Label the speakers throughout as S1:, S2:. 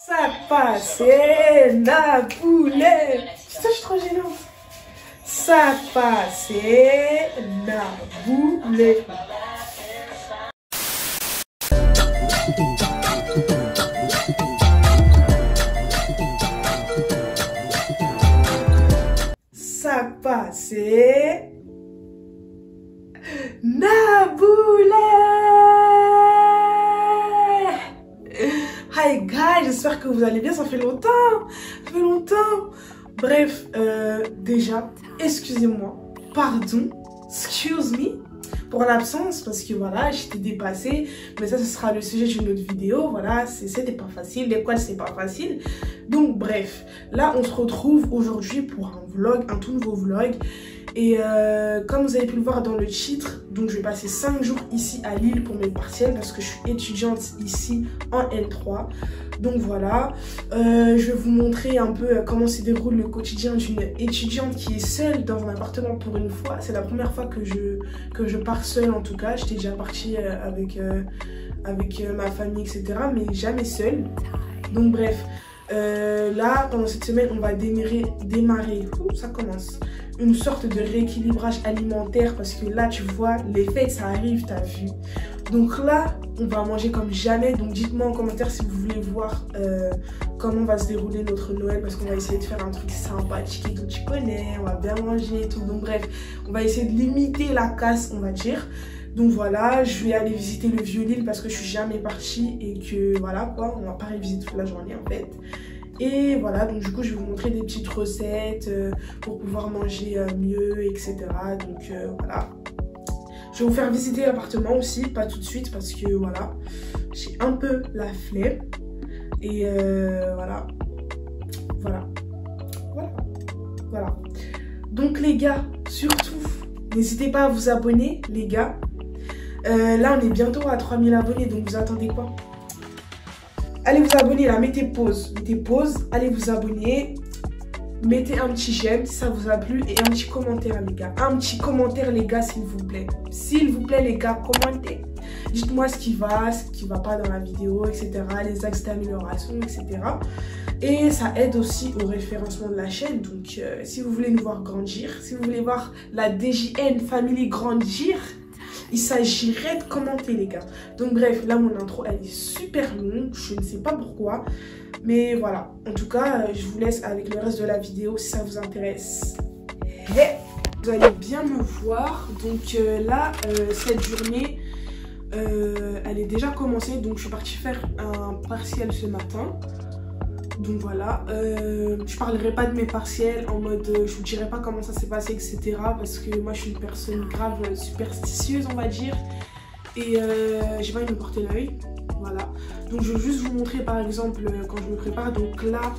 S1: Ça passait, Naboulet. Ça, je suis trop gênante. Ça passait, Naboulet. Ça passait, Naboulet. Hi guys, j'espère que vous allez bien, ça fait longtemps. Ça fait longtemps. Bref, déjà, excusez-moi, pardon, excuse me pour l'absence, parce que voilà, j'étais dépassée, mais ça, ce sera le sujet d'une autre vidéo, voilà, c'était pas facile, l'école, c'est pas facile. Donc bref, là, on se retrouve aujourd'hui pour un vlog, un tout nouveau vlog. Et comme vous avez pu le voir dans le titre, donc je vais passer 5 jours ici à Lille pour mes partiels parce que je suis étudiante ici en L3. Donc voilà, je vais vous montrer un peu comment se déroule le quotidien d'une étudiante qui est seule dans un appartement pour une fois. C'est la première fois que je pars seule en tout cas. J'étais déjà partie avec ma famille, etc. mais jamais seule. Donc bref, là pendant cette semaine on va démarrer, ça commence, une sorte de rééquilibrage alimentaire parce que là tu vois les fêtes ça arrive, t'as vu. Donc là on va manger comme jamais, donc dites-moi en commentaire si vous voulez voir comment va se dérouler notre Noël parce qu'on va essayer de faire un truc sympathique et tout, tu connais, on va bien manger et tout. Donc bref, on va essayer de limiter la casse on va dire. Donc voilà, je vais aller visiter le Vieux-Lille parce que je suis jamais partie et que voilà quoi, on va pas visiter toute la journée en fait. Et voilà, donc du coup je vais vous montrer des petites recettes pour pouvoir manger mieux, etc. Donc voilà. Je vais vous faire visiter l'appartement aussi, pas tout de suite parce que voilà, j'ai un peu la flemme. Et voilà. Donc les gars, surtout, n'hésitez pas à vous abonner les gars. Là on est bientôt à 3000 abonnés, donc vous attendez quoi? Allez vous abonner là, mettez pause, allez vous abonner, mettez un petit j'aime si ça vous a plu et un petit commentaire les gars. Un petit commentaire les gars s'il vous plaît. S'il vous plaît les gars, commentez. Dites-moi ce qui va pas dans la vidéo, etc. Les axes d'amélioration, etc. Et ça aide aussi au référencement de la chaîne. Donc si vous voulez nous voir grandir, si vous voulez voir la DJN Family grandir, il s'agirait de commenter les gars. Donc bref, là mon intro elle est super longue, je ne sais pas pourquoi. Mais voilà, en tout cas je vous laisse avec le reste de la vidéo si ça vous intéresse. Et vous allez bien me voir. Donc là, cette journée, elle est déjà commencée. Donc je suis partie faire un partiel ce matin. Donc voilà, je parlerai pas de mes partiels en mode je vous dirai pas comment ça s'est passé etc. parce que moi je suis une personne grave superstitieuse on va dire et j'ai pas envie de me porter l'œil. Voilà, donc je vais juste vous montrer par exemple quand je me prépare. Donc là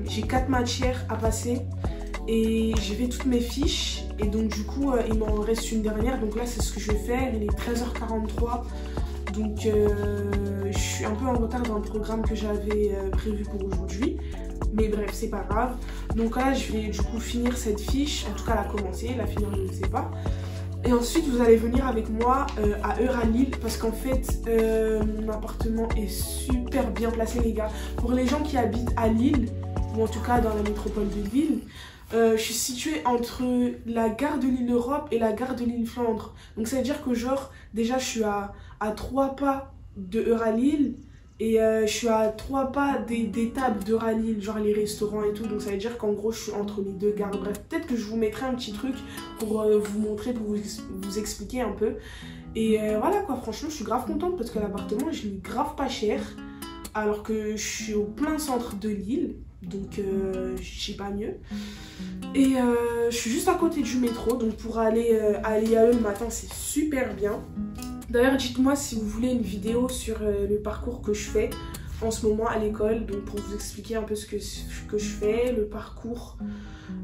S1: j'ai 4 matières à passer et j'ai fait toutes mes fiches et donc du coup il m'en reste une dernière. Donc là c'est ce que je vais faire, il est 13h43. Donc je suis un peu en retard dans le programme que j'avais prévu pour aujourd'hui. Mais bref, c'est pas grave. Donc là, je vais du coup finir cette fiche. En tout cas, la commencer, la finir, je ne sais pas. Et ensuite, vous allez venir avec moi à Euralille. Parce qu'en fait, mon appartement est super bien placé, les gars. Pour les gens qui habitent à Lille, ou en tout cas dans la métropole de Lille, je suis située entre la gare de Lille-Europe et la gare de Lille-Flandre. Donc ça veut dire que genre, déjà je suis à 3 pas de Euralille et je suis à 3 pas des tables d'Euralille, genre les restaurants et tout. Donc ça veut dire qu'en gros je suis entre les deux gares. Bref, peut-être que je vous mettrai un petit truc pour vous montrer, pour vous expliquer un peu. Et voilà quoi, franchement je suis grave contente parce que l'appartement je l'ai grave pas cher. Alors que je suis au plein centre de Lille. Donc je sais pas mieux. Et je suis juste à côté du métro. Donc pour aller à l'IAE le matin c'est super bien. D'ailleurs dites-moi si vous voulez une vidéo sur le parcours que je fais en ce moment à l'école. Donc pour vous expliquer un peu ce que je fais, le parcours,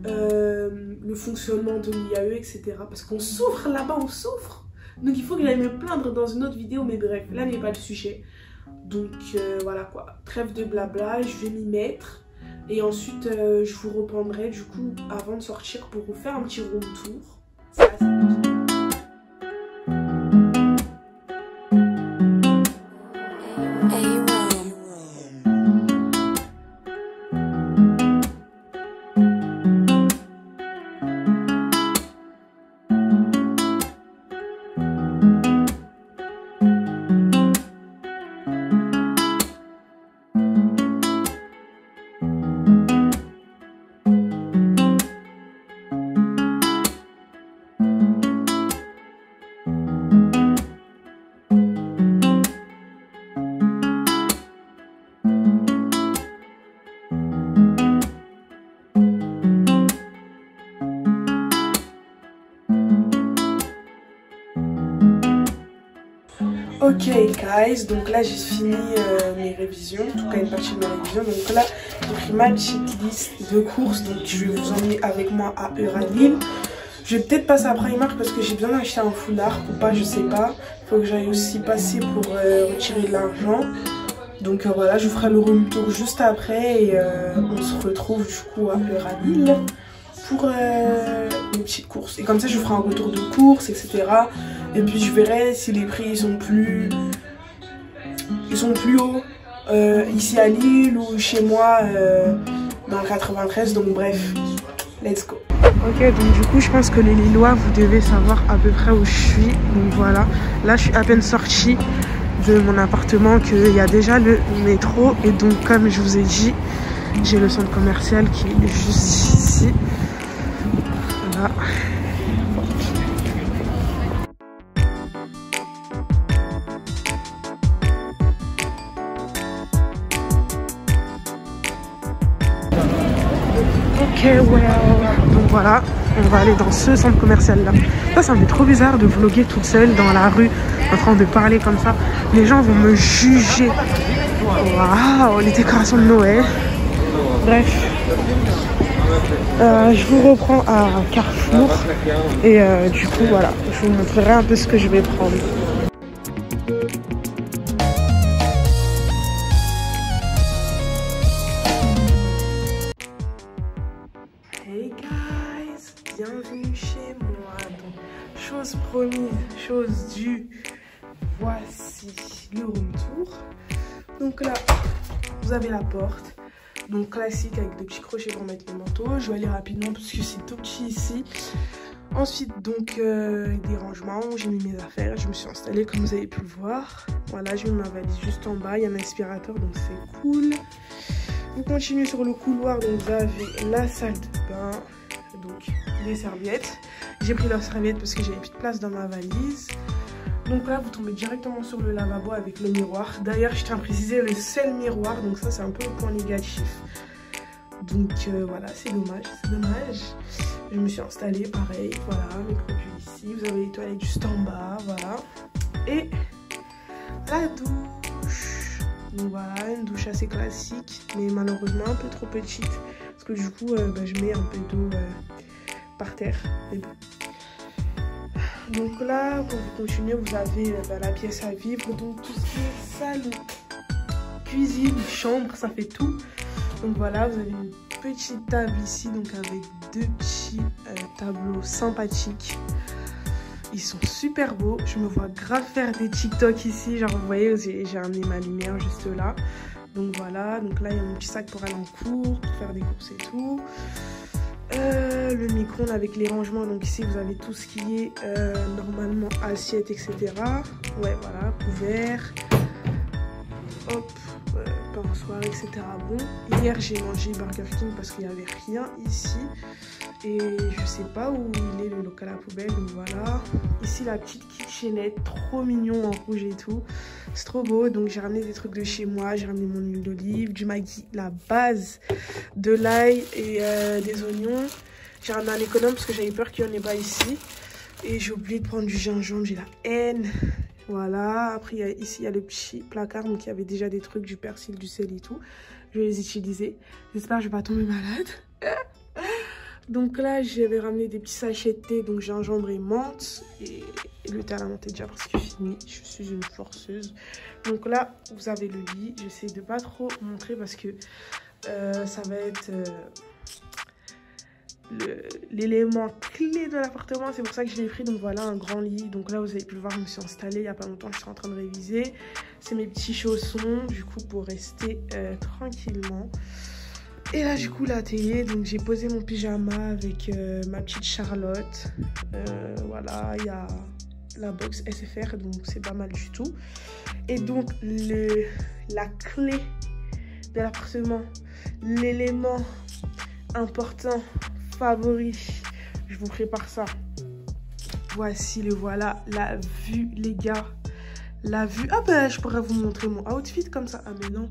S1: le fonctionnement de l'IAE, etc. Parce qu'on souffre là-bas, on souffre. Donc il faut que j'aille me plaindre dans une autre vidéo. Mais bref, là n'est pas le sujet. Donc voilà quoi, trêve de blabla, je vais m'y mettre. Et ensuite, je vous reprendrai du coup avant de sortir pour vous faire un petit room tour. C'est assez Ok guys, donc là j'ai fini mes révisions, en tout cas une partie de mes révisions. Donc là j'ai pris ma petite liste de courses, donc je vais vous emmener avec moi à Euralil. Je vais peut-être passer à Primark parce que j'ai besoin d'acheter un foulard ou pas, je sais pas. Il faut que j'aille aussi passer pour retirer de l'argent. Donc voilà, je vous ferai le room tour juste après et on se retrouve du coup à Euralil pour les petites courses. Et comme ça je vous ferai un retour de courses, etc. Et puis je verrai si les prix sont plus hauts ici à Lille ou chez moi dans le 93. Donc bref, let's go. Ok, donc du coup je pense que les Lillois vous devez savoir à peu près où je suis. Donc voilà, là je suis à peine sortie de mon appartement qu'il y a déjà le métro. Et donc comme je vous ai dit, j'ai le centre commercial qui est juste ici. Voilà. Ok, well. Donc voilà, on va aller dans ce centre commercial là. Ça me fait trop bizarre de vlogger toute seule dans la rue en train de parler comme ça. Les gens vont me juger. Waouh, les décorations de Noël. Bref, je vous reprends à Carrefour et du coup voilà, je vous montrerai un peu ce que je vais prendre. Hey guys, bienvenue chez moi. Donc, chose promise, chose due, voici le room tour. Donc là, vous avez la porte. Donc classique avec des petits crochets pour mettre les manteaux. Je vais aller rapidement parce que c'est tout petit ici. Ensuite donc des rangements, j'ai mis mes affaires, je me suis installée comme vous avez pu le voir. Voilà, j'ai mis ma valise juste en bas, il y a un aspirateur donc c'est cool. Vous continuez sur le couloir, donc vous avez la salle de bain, donc des serviettes. J'ai pris leurs serviettes parce que j'avais plus de place dans ma valise. Donc là, vous tombez directement sur le lavabo avec le miroir. D'ailleurs, je tiens à préciser le seul miroir, donc ça c'est un peu le point négatif. Donc voilà, c'est dommage, c'est dommage. Je me suis installée, pareil, voilà, mes produits ici. Vous avez les toilettes juste en bas, voilà. Et la douche. Donc voilà, une douche assez classique, mais malheureusement un peu trop petite. Parce que du coup, je mets un peu d'eau par terre. Mais bon. Donc là, pour vous continuer, vous avez la pièce à vivre. Donc tout ce qui est salle, cuisine, chambre, ça fait tout. Donc voilà, vous avez une petite table ici, donc avec deux petits tableaux sympathiques. Ils sont super beaux. Je me vois grave faire des TikTok ici. Genre vous voyez, j'ai amené ma lumière juste là. Donc voilà, donc là il y a mon petit sac pour aller en cours, pour faire des courses et tout. Le micro-ondes avec les rangements, donc ici vous avez tout ce qui est normalement assiette, etc. Ouais, voilà, couvert, hop, pinsoir, etc. Bon, hier j'ai mangé Burger King parce qu'il n'y avait rien ici et je sais pas où il est le local à poubelle, donc voilà. Ici la petite kitchenette, trop mignon en rouge et tout, c'est trop beau. Donc j'ai ramené des trucs de chez moi, j'ai ramené mon huile d'olive, du Maggi, la base, de l'ail et des oignons. J'ai ramené un économe parce que j'avais peur qu'il n'y en ait pas ici. Et j'ai oublié de prendre du gingembre, j'ai la haine. Voilà, après ici il y a le petit placard, donc il y avait déjà des trucs, du persil, du sel et tout. Je vais les utiliser. J'espère que je ne vais pas tomber malade. Donc là, j'avais ramené des petits sachets de thé, donc gingembre et menthe. Et le thé à la menthe est déjà presque fini. Je suis une forceuse. Donc là, vous avez le lit. J'essaie de pas trop montrer parce que ça va être l'élément clé de l'appartement. C'est pour ça que je l'ai pris. Donc voilà, un grand lit. Donc là, vous avez pu le voir, je me suis installée il n'y a pas longtemps. Je suis en train de réviser. C'est mes petits chaussons, du coup, pour rester tranquillement. Et là du coup la télé, donc j'ai posé mon pyjama avec ma petite Charlotte. Voilà, il y a la box SFR, donc c'est pas mal du tout. Et donc la clé de l'appartement, l'élément important, favori, je vous prépare ça. Voici le voilà, la vue les gars. La vue, ah ben je pourrais vous montrer mon outfit comme ça. Ah mais non,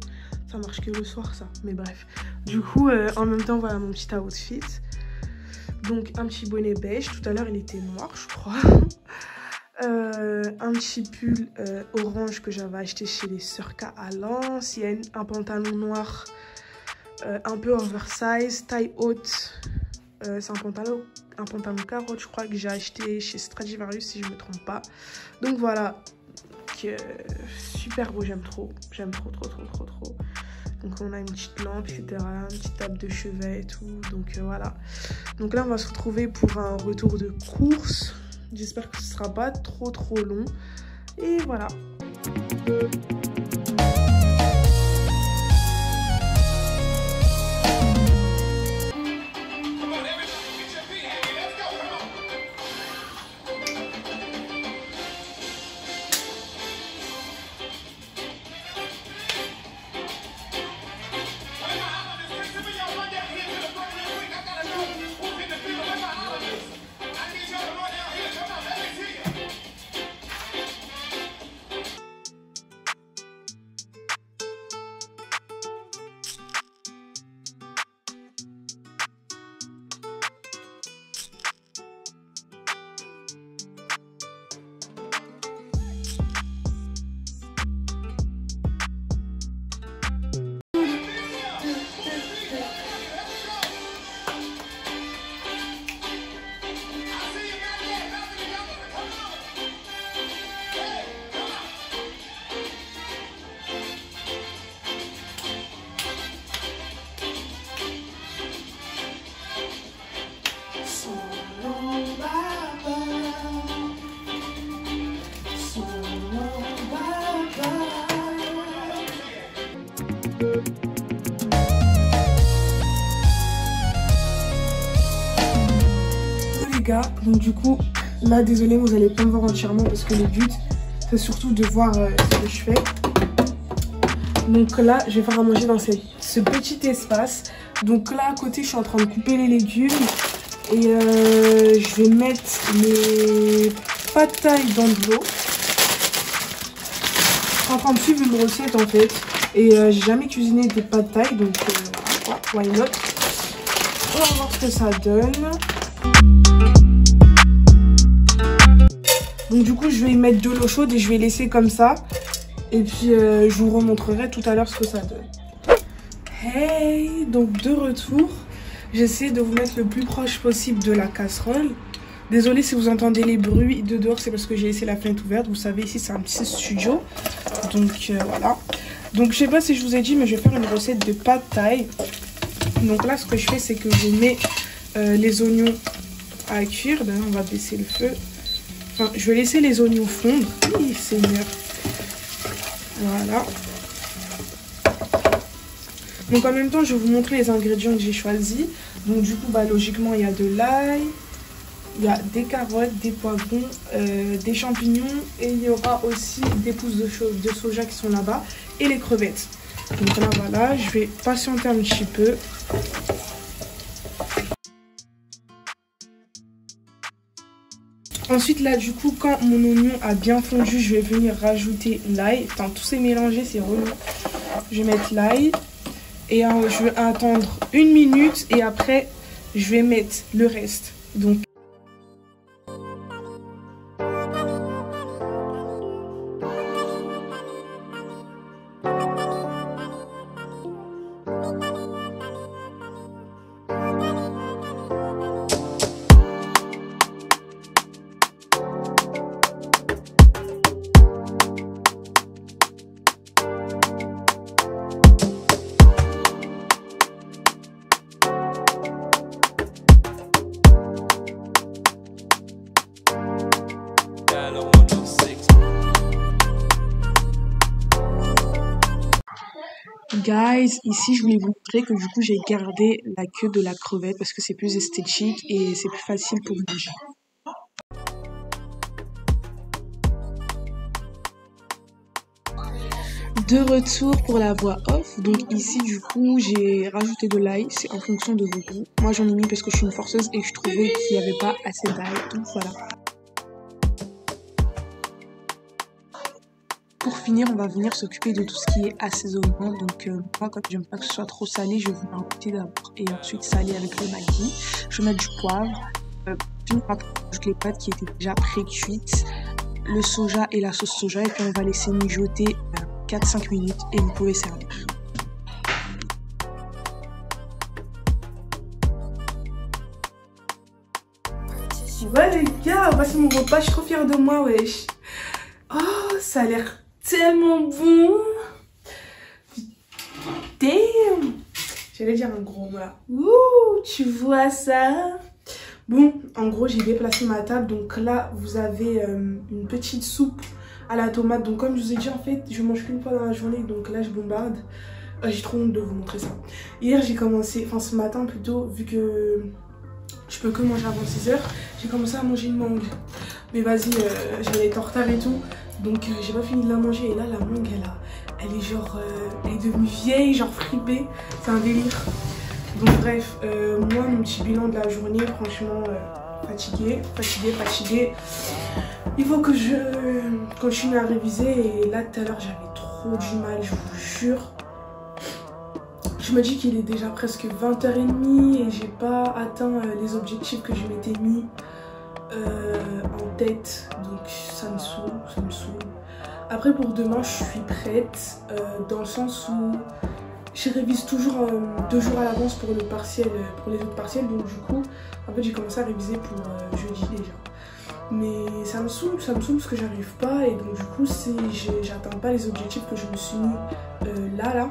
S1: ça marche que le soir ça, mais bref. Du coup en même temps voilà mon petit outfit. Donc un petit bonnet beige, tout à l'heure il était noir je crois. un petit pull orange que j'avais acheté chez les Sœurs K à l'ancienne, un pantalon noir un peu oversize, taille haute, c'est un pantalon carotte je crois que j'ai acheté chez Stradivarius si je me trompe pas. Donc voilà, super beau, j'aime trop, trop. Donc on a une petite lampe, etc. Une petite table de chevet et tout. Donc voilà. Donc là on va se retrouver pour un retour de course. J'espère que ce sera pas trop long. Et voilà. Donc du coup là désolé vous allez pas me voir entièrement parce que le but c'est surtout de voir ce que je fais. Donc là je vais faire à manger dans ce petit espace. Donc là à côté je suis en train de couper les légumes et je vais mettre les pâtes thaï dans de l'eau. Je suis en train de suivre une recette en fait et j'ai jamais cuisiné des pâtes thaï donc voilà, why not. On va voir ce que ça donne. Donc du coup je vais y mettre de l'eau chaude et je vais laisser comme ça. Et puis je vous remontrerai tout à l'heure ce que ça donne. Hey, donc de retour. J'essaie de vous mettre le plus proche possible de la casserole. Désolée si vous entendez les bruits de dehors, c'est parce que j'ai laissé la fenêtre ouverte. Vous savez ici c'est un petit studio. Donc voilà. Donc je sais pas si je vous ai dit mais je vais faire une recette de pad thai. Donc là ce que je fais c'est que je mets les oignons à cuire. D'ailleurs on va baisser le feu. Enfin, je vais laisser les oignons fondre. Oui, Seigneur. Voilà. Donc en même temps, je vais vous montrer les ingrédients que j'ai choisis. Donc du coup, bah, logiquement, il y a de l'ail, il y a des carottes, des poivrons, des champignons. Et il y aura aussi des pousses de soja qui sont là-bas. Et les crevettes. Donc là, voilà, je vais patienter un petit peu. Ensuite là du coup quand mon oignon a bien fondu je vais venir rajouter l'ail. Enfin tout s'est mélangé, c'est relou. Je vais mettre l'ail et je vais attendre 1 minute et après je vais mettre le reste. Donc guys, ici je voulais vous montrer que du coup j'ai gardé la queue de la crevette parce que c'est plus esthétique et c'est plus facile pour manger. De retour pour la voix off, donc ici du coup j'ai rajouté de l'ail, c'est en fonction de vos goûts. Moi j'en ai mis parce que je suis une forceuse et que je trouvais qu'il n'y avait pas assez d'ail, donc voilà. Pour finir, on va venir s'occuper de tout ce qui est assaisonnement. Donc moi, comme j'aime pas que ce soit trop salé, je vais venir goûter d'abord et ensuite saler avec le Maggi. Je vais mettre du poivre. Puis on va rajouter les pâtes qui étaient déjà pré-cuites. le soja et la sauce soja et puis on va laisser mijoter 4-5 minutes et vous pouvez servir. Ouais les gars, voici mon repas, je suis trop fière de moi, wesh. Oh, ça a l'air tellement bon. Damn. J'allais dire un gros mot là. Ouh, tu vois ça? Bon, en gros, j'ai déplacé ma table. Donc là, vous avez une petite soupe à la tomate. Donc comme je vous ai dit, en fait, je mange qu'une fois dans la journée. Donc là, je bombarde. J'ai trop honte de vous montrer ça. Hier, j'ai commencé, enfin ce matin plutôt, vu que je peux que manger avant 6 h, j'ai commencé à manger une mangue. Mais vas-y, j'allais être en retard et tout. Donc j'ai pas fini de la manger. Et là, la mangue, elle est genre, elle est devenue vieille, genre fripée. C'est un délire. Donc bref, moi, mon petit bilan de la journée, franchement, fatiguée. Il faut que je continue à réviser. Et là, tout à l'heure, j'avais trop du mal, je vous jure. Je me dis qu'il est déjà presque 20h30 et j'ai pas atteint les objectifs que je m'étais mis en tête. Donc ça me saoule, Après pour demain, je suis prête dans le sens où je révise toujours 2 jours à l'avance pour le partiel, pour les autres partiels. Donc du coup, en fait j'ai commencé à réviser pour jeudi déjà. Mais ça me saoule parce que j'arrive pas et donc du coup si j'atteins pas les objectifs que je me suis mis là.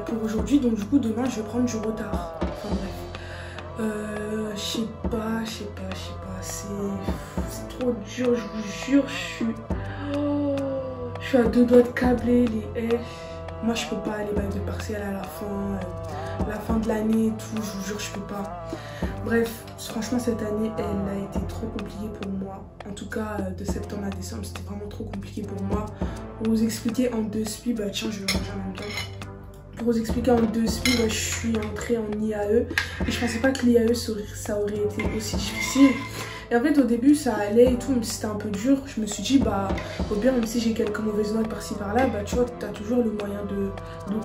S1: Pour aujourd'hui, donc du coup demain je vais prendre du retard. Enfin bref, je sais pas, c'est trop dur, je vous jure, je suis à 2 doigts de câbler les F. Moi je peux pas aller bac de partiel à la fin de l'année et tout, je vous jure je peux pas. Bref, franchement cette année elle a été trop compliquée pour moi. En tout cas de septembre à décembre c'était vraiment trop compliqué pour moi. Pour vous expliquer en 2 SPI, tiens je vais manger en même temps. Pour vous expliquer en 2 SPI, je suis entrée en IAE et je pensais pas que l'IAE ça aurait été aussi difficile. Et en fait au début ça allait et tout, même si c'était un peu dur, je me suis dit au pire même si j'ai quelques mauvaises notes par-ci par-là, tu vois, t'as toujours le moyen de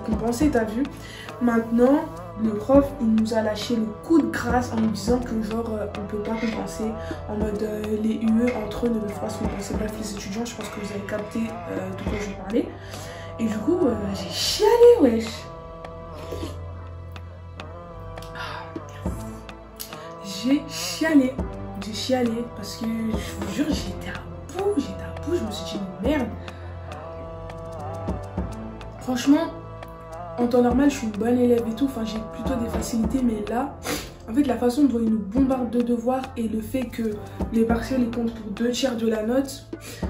S1: compenser, t'as vu. Maintenant, le prof il nous a lâché le coup de grâce en nous disant que genre on peut pas compenser, en mode les UE entre eux ne peuvent pas se compenser. Bref les étudiants, je pense que vous avez capté de quoi je parlais. Et du coup j'ai chialé wesh. J'ai chialé parce que je vous jure j'étais à bout, je me suis dit merde. Franchement en temps normal je suis une bonne élève et tout, enfin j'ai plutôt des facilités, mais là en fait la façon dont ils nous bombardent de devoirs et le fait que les partiels ils comptent pour 2/3 de la note,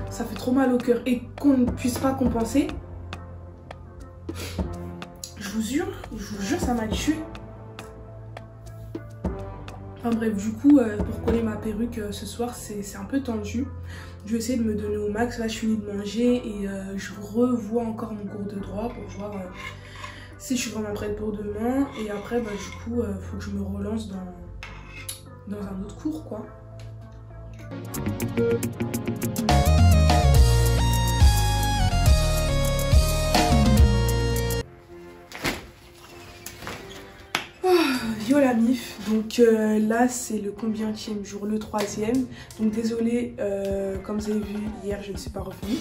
S1: ça fait trop mal au cœur et qu'on ne puisse pas compenser. Je vous jure ça m'a tué. Enfin bref, du coup, pour coller ma perruque ce soir, c'est un peu tendu. Je vais essayer de me donner au max. Là, je finis de manger et je revois encore mon cours de droit pour voir si je suis vraiment prête pour demain. Et après, du coup, faut que je me relance dans un autre cours, quoi. Yo la mif, donc là c'est le combienième jour, le 3e. Donc désolé, comme vous avez vu hier je ne suis pas revenue,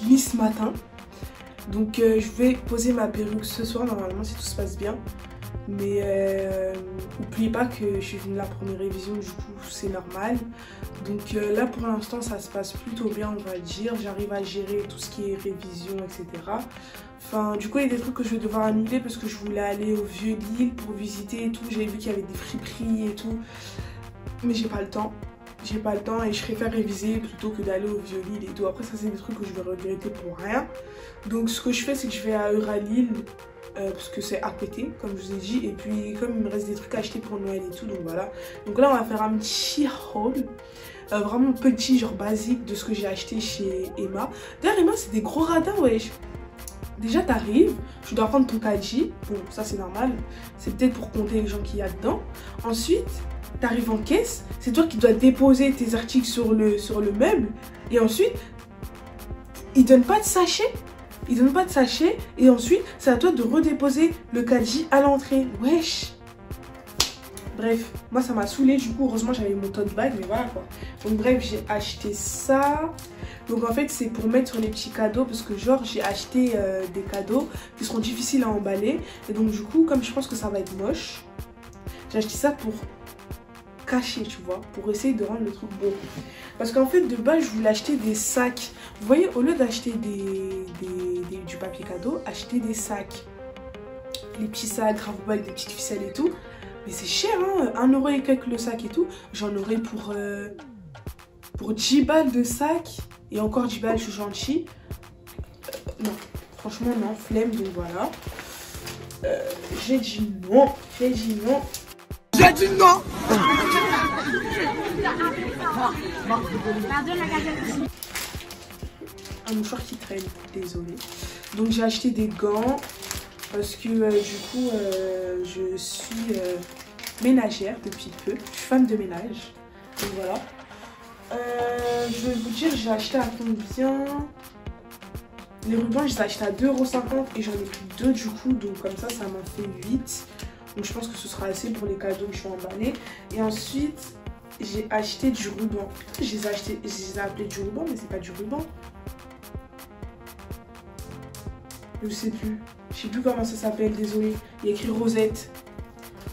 S1: ni ce matin. Donc je vais poser ma perruque ce soir normalement si tout se passe bien. Mais n'oubliez pas que je suis venue la première révision, du coup c'est normal. Donc là pour l'instant ça se passe plutôt bien, on va dire. J'arrive à gérer tout ce qui est révision, etc. Enfin du coup il y a des trucs que je vais devoir annuler parce que je voulais aller au Vieux-Lille pour visiter et tout. J'avais vu qu'il y avait des friperies et tout. Mais j'ai pas le temps. Et je préfère réviser plutôt que d'aller au Vieux-Lille et tout. Après ça c'est des trucs que je vais regretter pour rien. Donc ce que je fais c'est que je vais à Euralille. Parce que c'est à côté comme je vous ai dit, et puis comme il me reste des trucs à acheter pour Noël et tout, donc voilà. Donc là on va faire un petit haul vraiment petit, genre basique de ce que j'ai acheté chez Emma. D'ailleurs Emma c'est des gros radins wesh. Déjà t'arrives, tu dois prendre ton caddie, bon ça c'est normal, c'est peut-être pour compter les gens qu'il y a dedans. Ensuite t'arrives en caisse, c'est toi qui dois déposer tes articles sur le meuble, et ensuite ils donnent pas de sachet. Et ensuite c'est à toi de redéposer le caddie à l'entrée. Wesh. Bref, moi ça m'a saoulée, du coup heureusement j'avais mon tote bag, mais voilà quoi. Donc bref, j'ai acheté ça. Donc en fait c'est pour mettre sur les petits cadeaux, parce que genre j'ai acheté des cadeaux qui seront difficiles à emballer. Et donc du coup, comme je pense que ça va être moche, j'ai acheté ça pour cacher, tu vois, pour essayer de rendre le truc beau. Parce qu'en fait de base je voulais acheter des sacs. Vous voyez, au lieu d'acheter du papier cadeau, acheter des sacs. Les petits sacs, grave avec des petites ficelles et tout. Mais c'est cher, hein, 1 € et quelques le sac et tout. J'en aurais pour 10 balles de sac. Et encore 10 balles, je suis gentille. Non, franchement, non, flemme, donc voilà. J'ai dit non, j'ai dit non.
S2: J'ai dit non.
S1: Un mouchoir qui traîne, désolé. Donc j'ai acheté des gants. Parce que du coup, je suis ménagère depuis peu. Je suis femme de ménage. Donc voilà. Je vais vous dire, j'ai acheté à combien? Les rubans, je les ai achetés à 2,50 € et j'en ai pris 2 du coup. Donc comme ça m'en fait 8. Donc je pense que ce sera assez pour les cadeaux que je vais emballer. Et ensuite, j'ai acheté du ruban. Je les ai appelés du ruban, mais c'est pas du ruban. Je sais plus. Je sais plus comment ça s'appelle, désolé. Il y a écrit Rosette.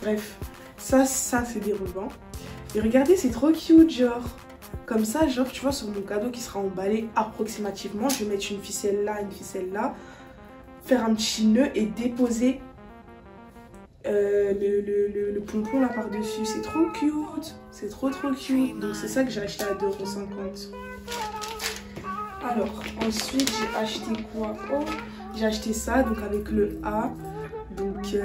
S1: Bref, ça c'est des rubans. Et regardez, c'est trop cute, genre. Comme ça, genre, tu vois, sur mon cadeau qui sera emballé approximativement, je vais mettre une ficelle là, faire un petit nœud et déposer le pompon là par-dessus. C'est trop cute. C'est trop cute. Donc c'est ça que j'ai acheté à 2,50 €. Alors, ensuite, j'ai acheté quoi? Oh, j'ai acheté ça, donc avec le A. Donc,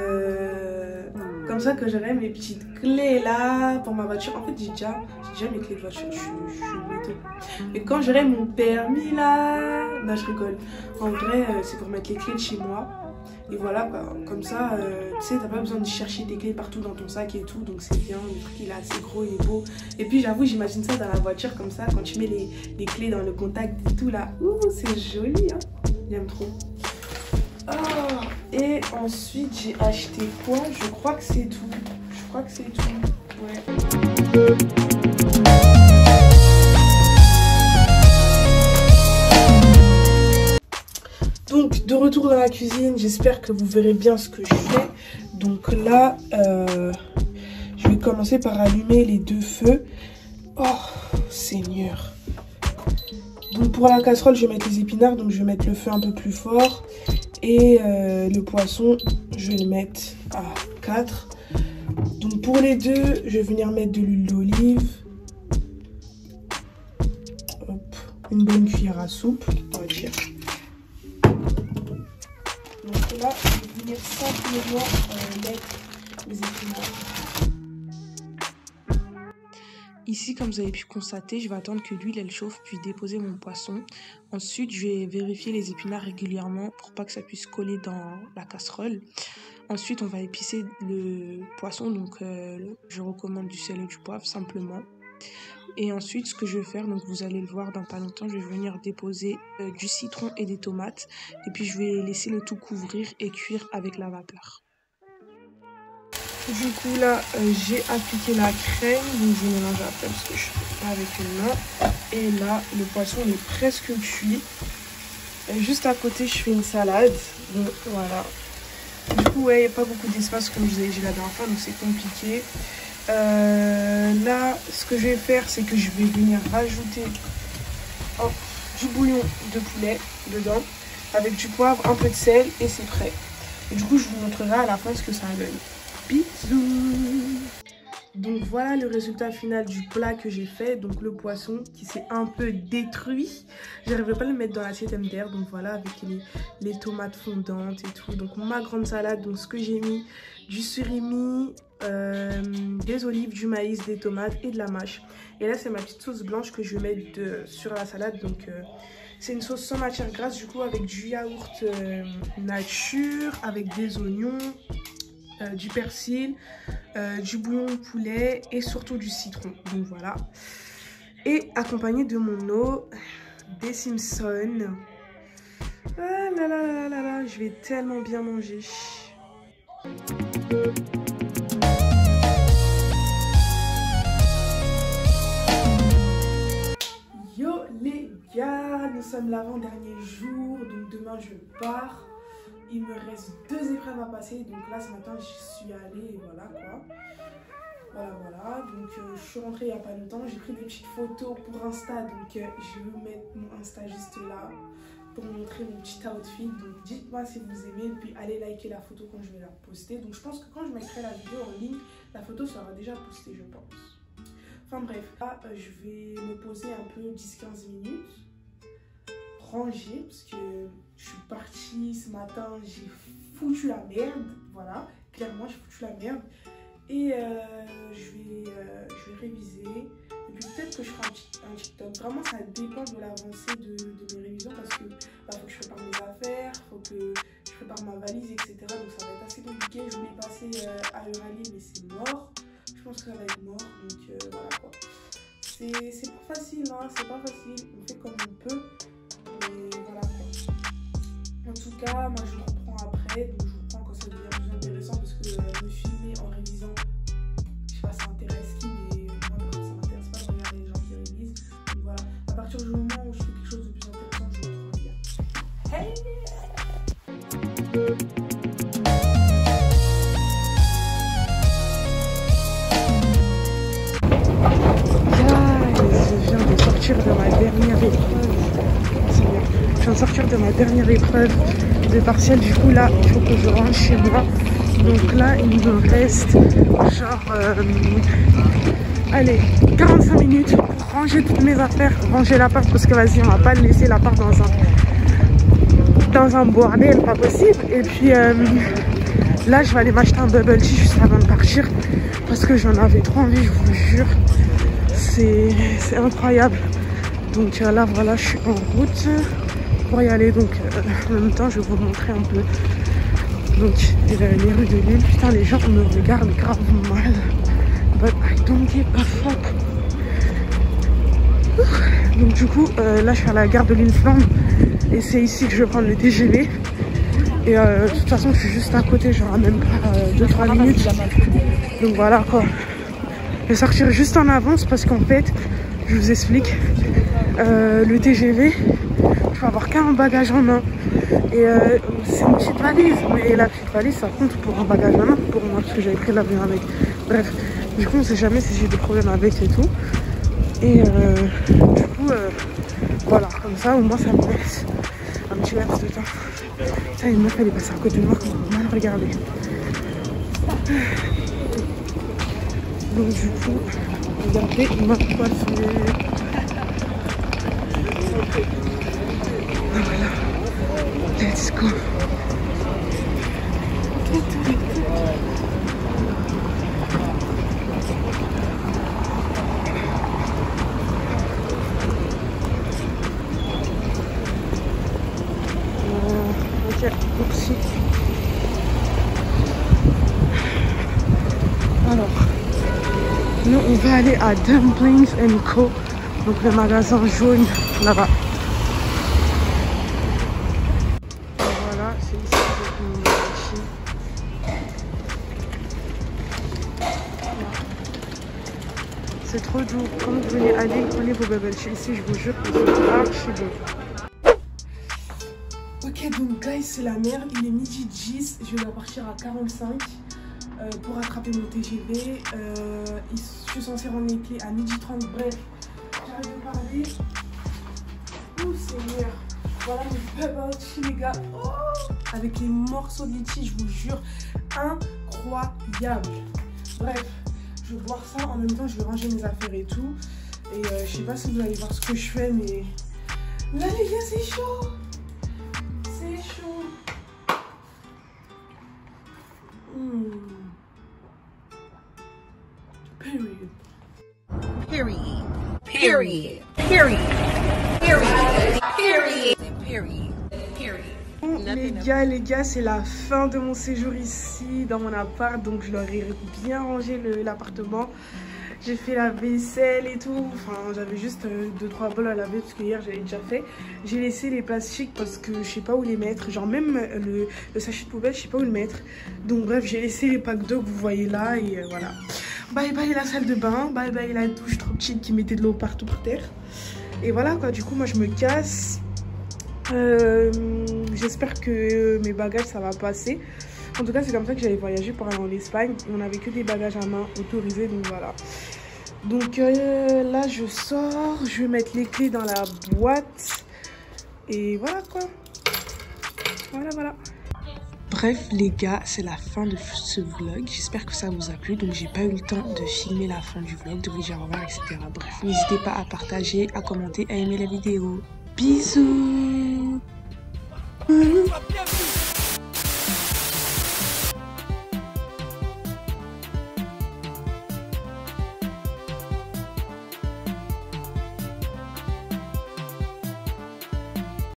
S1: comme ça que j'aurai mes petites clés là pour ma voiture. En fait, j'ai déjà mes clés de voiture, je suis mytho. Et quand j'aurai mon permis là... Non, je rigole. En vrai, c'est pour mettre les clés de chez moi. Et voilà, bah, comme ça, tu sais, t'as pas besoin de chercher tes clés partout dans ton sac et tout. Donc c'est bien, le truc il est assez gros, il est beau. Et puis j'avoue, j'imagine ça dans la voiture comme ça, quand tu mets les clés dans le contact et tout là. Ouh, c'est joli, hein. J'aime trop. Oh, et ensuite, j'ai acheté quoi? Je crois que c'est tout. Ouais. Donc, de retour dans la cuisine, j'espère que vous verrez bien ce que je fais. Donc là, je vais commencer par allumer les 2 feux. Oh, Seigneur. Donc pour la casserole, je vais mettre les épinards, donc je vais mettre le feu un peu plus fort. Et le poisson, je vais le mettre à 4. Donc pour les deux, je vais venir mettre de l'huile d'olive. Hop, une bonne cuillère à soupe, on va dire. Donc là, je vais venir simplement mettre les épinards. Ici, comme vous avez pu constater, je vais attendre que l'huile elle chauffe puis déposer mon poisson. Ensuite, je vais vérifier les épinards régulièrement pour pas que ça puisse coller dans la casserole. Ensuite, on va épicer le poisson, donc je recommande du sel et du poivre simplement. Et ensuite, ce que je vais faire, donc vous allez le voir dans pas longtemps, je vais venir déposer du citron et des tomates. Et puis je vais laisser le tout couvrir et cuire avec la vapeur. Du coup là, j'ai appliqué la crème, donc je mélange après parce que je fais pas avec une main. Et là, le poisson il est presque cuit. Et juste à côté, je fais une salade. Donc voilà. Du coup, ouais, il n'y a pas beaucoup d'espace comme je vous avais dit la dernière fois, donc c'est compliqué. Là, ce que je vais faire, c'est que je vais venir rajouter du bouillon de poulet dedans, avec du poivre, un peu de sel, et c'est prêt. Et du coup, je vous montrerai à la fin ce que ça donne. Bisous. Donc voilà le résultat final du plat que j'ai fait. Donc le poisson qui s'est un peu détruit. J'arrivais pas à le mettre dans l'assiette MDR. Donc voilà, avec les tomates fondantes et tout. Donc ma grande salade. Donc ce que j'ai mis, du surimi, des olives, du maïs, des tomates et de la mâche. Et là c'est ma petite sauce blanche que je vais mettre sur la salade. Donc c'est une sauce sans matière grasse du coup, avec du yaourt nature, avec des oignons, du persil, du bouillon de poulet et surtout du citron. Donc voilà. Et accompagné de mon eau, des Simpsons. Ah là là là là là, je vais tellement bien manger. sommes l'avant-dernier jour, donc demain je pars. Il me reste 2 épreuves à passer, donc là ce matin je suis allée et voilà quoi. Voilà, donc je suis rentrée il n'y a pas longtemps, j'ai pris des petites photos pour Insta, donc je vais vous mettre mon Insta juste là pour montrer mon petit outfit. Donc dites-moi si vous aimez, puis allez liker la photo quand je vais la poster. Donc je pense que quand je mettrai la vidéo en ligne, la photo sera déjà postée, je pense. Enfin bref, là je vais me poser un peu 10-15 minutes, ranger, parce que je suis partie ce matin, j'ai foutu la merde, voilà, clairement j'ai foutu la merde. Et je vais réviser. Et puis peut-être que je ferai un TikTok. Vraiment, ça dépend de l'avancée de mes révisions. Parce que faut que je prépare mes affaires, faut que je prépare ma valise, etc. Donc ça va être assez compliqué. Je voulais passer à Euralie, mais c'est mort. Je pense que ça va être mort. Donc voilà quoi. C'est pas facile, hein. C'est pas facile. On fait comme on peut. Mais voilà quoi. En tout cas, moi je reprends après. Donc je reprends quand ça devient plus intéressant. Parce que me filmer en révisant, je sais pas, ça intéresse qui, mais moi ça m'intéresse pas de regarder les gens qui révisent. Donc voilà, à partir du moment où je fais quelque chose de plus intéressant, je reprends bien. Hey! Je viens de sortir de ma dernière épreuve. Je viens de sortir de ma dernière épreuve de partiel. Du coup là, il faut que je rentre chez moi. Donc là, il me reste genre, allez, 45 minutes pour ranger toutes mes affaires, ranger l'appart, parce que vas-y, on va pas laisser l'appart dans un bordel, pas possible. Et puis là, je vais aller m'acheter un bubble tea juste avant de partir, parce que j'en avais trop envie, je vous jure. C'est incroyable. Donc là, voilà, je suis en route pour y aller. Donc en même temps, je vais vous montrer un peu. Donc les rues de Lille, putain les gens me regardent grave mal. But I don't give a fuck. Donc du coup là je suis à la gare de Lille-Flandre et c'est ici que je vais prendre le TGV. Et de toute façon je suis juste à côté, genre même pas 2-3 minutes. Donc voilà quoi. Je vais sortir juste en avance parce qu'en fait, je vous explique, le TGV, je vais avoir qu'un bagage en main. Et c'est une petite valise, mais la petite valise ça compte pour un bagage en main pour moi parce que j'avais pris l'avion avec. Bref, du coup on sait jamais si j'ai des problèmes avec et tout. Et du coup voilà, comme ça au moins ça me laisse un petit laps de temps. Ça, une meuf elle est passée à côté de moi, comment mal regarder. Donc du coup, regardez ma coiffure. Voilà. Let's go. Ok, oupsie. Alors, nous on va aller à Dumplings & Co. Donc le magasin jaune là-bas. C'est ici que je prends mon petit. C'est trop doux. Quand vous venez aller, prenez vos bubble tea ici, je vous jure que c'est archi beau. Ok, donc guys, c'est la merde. Il est midi 10. Je dois partir à 45 pour attraper mon TGV. Je suis censée rendre les clés à midi 30. Bref, j'arrête de parler. Ouh, Seigneur. Voilà mes bubble tea, les gars. Oh, avec les morceaux de litchi, je vous jure, incroyable. Bref, je vais boire ça. En même temps, je vais ranger mes affaires et tout. Et je sais pas si vous allez voir ce que je fais, mais là, les gars, c'est chaud. C'est chaud. Period.
S2: Period. Period. Period. Period. Period. Period. Period.
S1: Les gars, c'est la fin de mon séjour ici dans mon appart. Donc je leur ai bien rangé l'appartement. J'ai fait la vaisselle et tout. Enfin, j'avais juste 2-3 bols à laver parce que hier j'avais déjà fait. J'ai laissé les plastiques parce que je sais pas où les mettre. Genre même le sachet de poubelle, je sais pas où le mettre. Donc bref, j'ai laissé les packs d'eau que vous voyez là et voilà. Bye bye la salle de bain. Bye bye la douche trop petite qui mettait de l'eau partout par terre. Et voilà quoi, du coup moi je me casse. J'espère que mes bagages ça va passer. En tout cas c'est comme ça que j'avais voyagé pour aller en Espagne. On n'avait que des bagages à main autorisés, donc voilà. Donc là je sors, je vais mettre les clés dans la boîte. Et voilà quoi. Voilà. Bref les gars, c'est la fin de ce vlog. J'espère que ça vous a plu. Donc j'ai pas eu le temps de filmer la fin du vlog, de vous dire au revoir, etc. Bref, n'hésitez pas à partager, à commenter, à aimer la vidéo. Bisous.